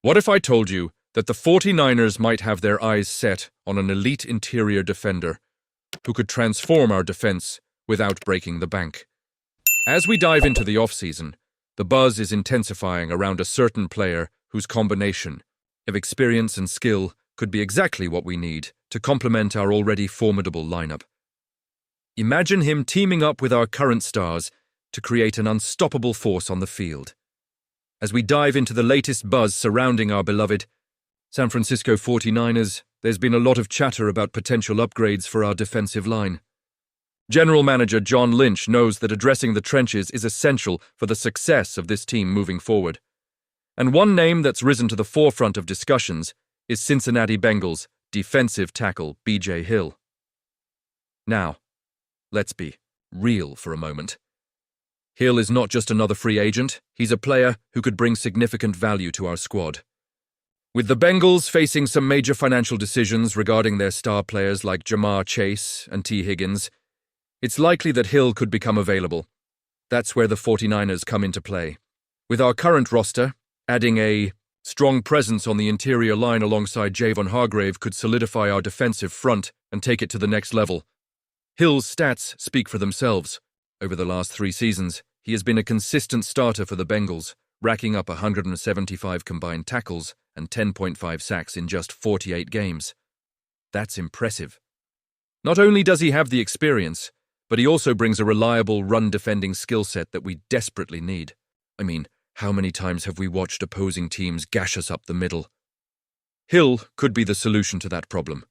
What if I told you that the 49ers might have their eyes set on an elite interior defender who could transform our defense without breaking the bank? As we dive into the offseason, the buzz is intensifying around a certain player whose combination of experience and skill could be exactly what we need to complement our already formidable lineup. Imagine him teaming up with our current stars to create an unstoppable force on the field. As we dive into the latest buzz surrounding our beloved San Francisco 49ers, there's been a lot of chatter about potential upgrades for our defensive line. General Manager John Lynch knows that addressing the trenches is essential for the success of this team moving forward. And one name that's risen to the forefront of discussions is Cincinnati Bengals defensive tackle B.J. Hill. Now, let's be real for a moment. Hill is not just another free agent, he's a player who could bring significant value to our squad. With the Bengals facing some major financial decisions regarding their star players like Jamar Chase and T. Higgins, it's likely that Hill could become available. That's where the 49ers come into play. With our current roster, adding a strong presence on the interior line alongside Javon Hargrave could solidify our defensive front and take it to the next level. Hill's stats speak for themselves. Over the last 3 seasons, he has been a consistent starter for the Bengals, racking up 175 combined tackles and 10.5 sacks in just 48 games. That's impressive. Not only does he have the experience, but he also brings a reliable run-defending skill set that we desperately need. I mean, how many times have we watched opposing teams gash us up the middle? Hill could be the solution to that problem.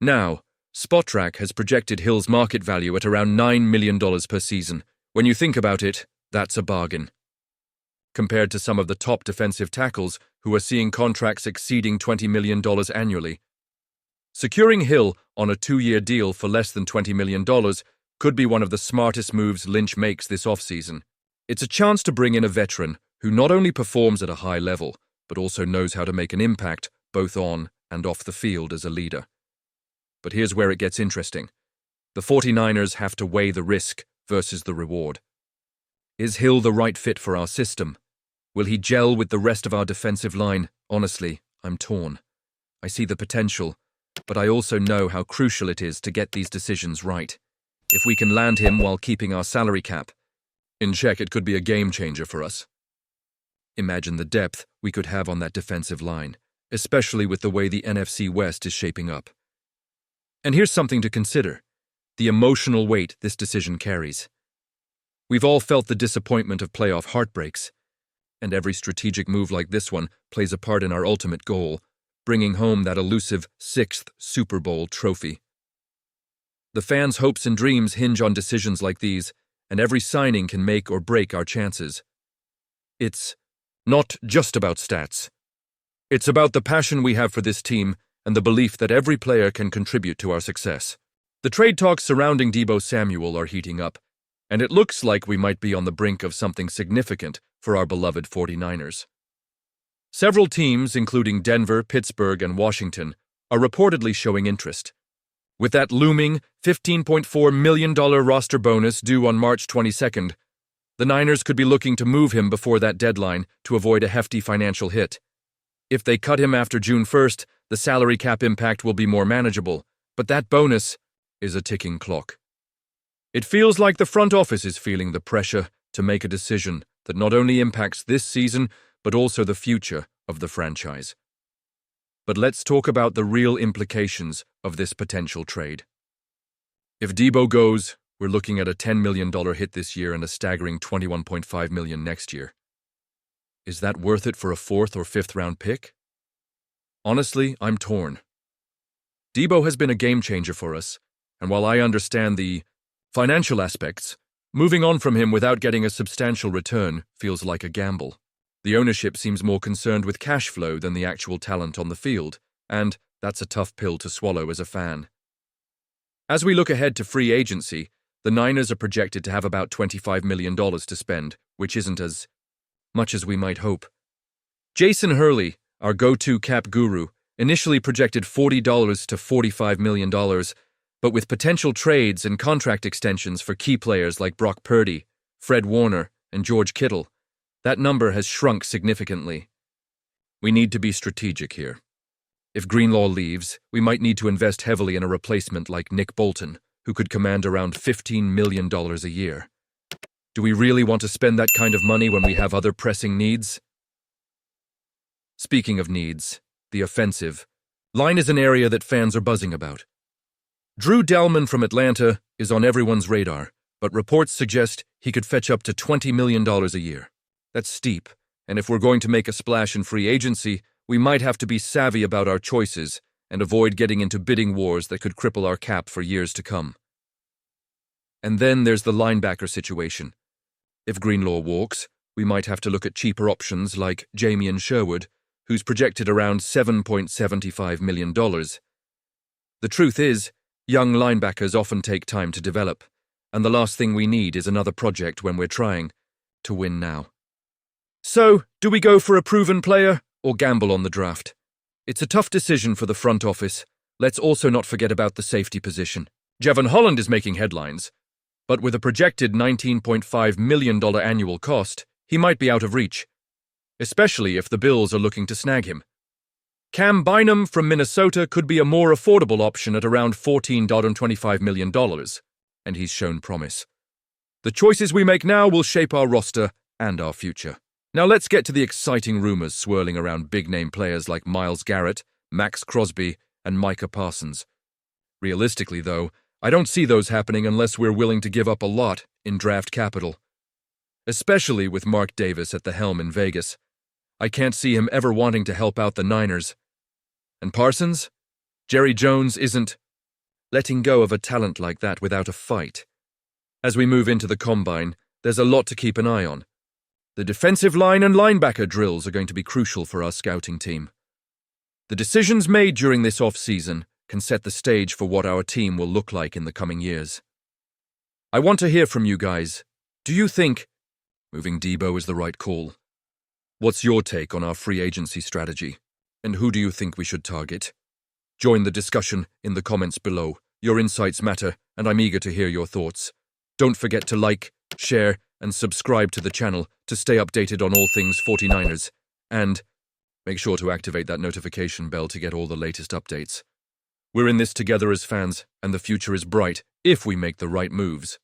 Now, SpotTrack has projected Hill's market value at around $9 million per season. When you think about it, that's a bargain. Compared to some of the top defensive tackles who are seeing contracts exceeding $20 million annually. Securing Hill on a 2-year deal for less than $20 million could be one of the smartest moves Lynch makes this offseason. It's a chance to bring in a veteran who not only performs at a high level, but also knows how to make an impact both on and off the field as a leader. But here's where it gets interesting. The 49ers have to weigh the risk versus the reward. Is Hill the right fit for our system? Will he gel with the rest of our defensive line? Honestly, I'm torn. I see the potential, but I also know how crucial it is to get these decisions right. If we can land him while keeping our salary cap in check, it could be a game changer for us. Imagine the depth we could have on that defensive line, especially with the way the NFC West is shaping up. And here's something to consider: the emotional weight this decision carries. We've all felt the disappointment of playoff heartbreaks, and every strategic move like this one plays a part in our ultimate goal, bringing home that elusive 6th Super Bowl trophy. The fans' hopes and dreams hinge on decisions like these, and every signing can make or break our chances. It's not just about stats. It's about the passion we have for this team and the belief that every player can contribute to our success. The trade talks surrounding Deebo Samuel are heating up, and it looks like we might be on the brink of something significant for our beloved 49ers. Several teams, including Denver, Pittsburgh, and Washington, are reportedly showing interest. With that looming $15.4 million roster bonus due on March 22nd, the Niners could be looking to move him before that deadline to avoid a hefty financial hit. If they cut him after June 1st, the salary cap impact will be more manageable, but that bonus is a ticking clock. It feels like the front office is feeling the pressure to make a decision that not only impacts this season, but also the future of the franchise. But let's talk about the real implications of this potential trade. If Deebo goes, we're looking at a $10 million hit this year and a staggering $21.5 million next year. Is that worth it for a 4th or 5th round pick? Honestly, I'm torn. Deebo has been a game changer for us, and while I understand the financial aspects, moving on from him without getting a substantial return feels like a gamble. The ownership seems more concerned with cash flow than the actual talent on the field, and that's a tough pill to swallow as a fan. As we look ahead to free agency, the Niners are projected to have about $25 million to spend, which isn't as much as we might hope. Jason Hurley, our go-to cap guru, initially projected $40 to $45 million, but with potential trades and contract extensions for key players like Brock Purdy, Fred Warner, and George Kittle, that number has shrunk significantly. We need to be strategic here. If Greenlaw leaves, we might need to invest heavily in a replacement like Nick Bolton, who could command around $15 million a year. Do we really want to spend that kind of money when we have other pressing needs? Speaking of needs, the offensive line is an area that fans are buzzing about. Drew Dalman from Atlanta is on everyone's radar, but reports suggest he could fetch up to $20 million a year. That's steep, and if we're going to make a splash in free agency, we might have to be savvy about our choices and avoid getting into bidding wars that could cripple our cap for years to come. And then there's the linebacker situation. If Greenlaw walks, we might have to look at cheaper options like Jamien Sherwood, who's projected around $7.75 million. The truth is, young linebackers often take time to develop, and the last thing we need is another project when we're trying to win now. So, do we go for a proven player or gamble on the draft? It's a tough decision for the front office. Let's also not forget about the safety position. Jevon Holland is making headlines, but with a projected $19.5 million annual cost, he might be out of reach, especially if the Bills are looking to snag him. Cam Bynum from Minnesota could be a more affordable option at around $14.25 million, and he's shown promise. The choices we make now will shape our roster and our future. Now let's get to the exciting rumors swirling around big-name players like Myles Garrett, Max Crosby, and Micah Parsons. Realistically, though, I don't see those happening unless we're willing to give up a lot in draft capital. Especially with Mark Davis at the helm in Vegas. I can't see him ever wanting to help out the Niners. And Parsons? Jerry Jones isn't letting go of a talent like that without a fight. As we move into the combine, there's a lot to keep an eye on. The defensive line and linebacker drills are going to be crucial for our scouting team. The decisions made during this off-season can set the stage for what our team will look like in the coming years. I want to hear from you guys. Do you think moving Deebo is the right call? What's your take on our free agency strategy? And who do you think we should target? Join the discussion in the comments below. Your insights matter, and I'm eager to hear your thoughts. Don't forget to like, share, and subscribe to the channel to stay updated on all things 49ers. And make sure to activate that notification bell to get all the latest updates. We're in this together as fans, and the future is bright if we make the right moves.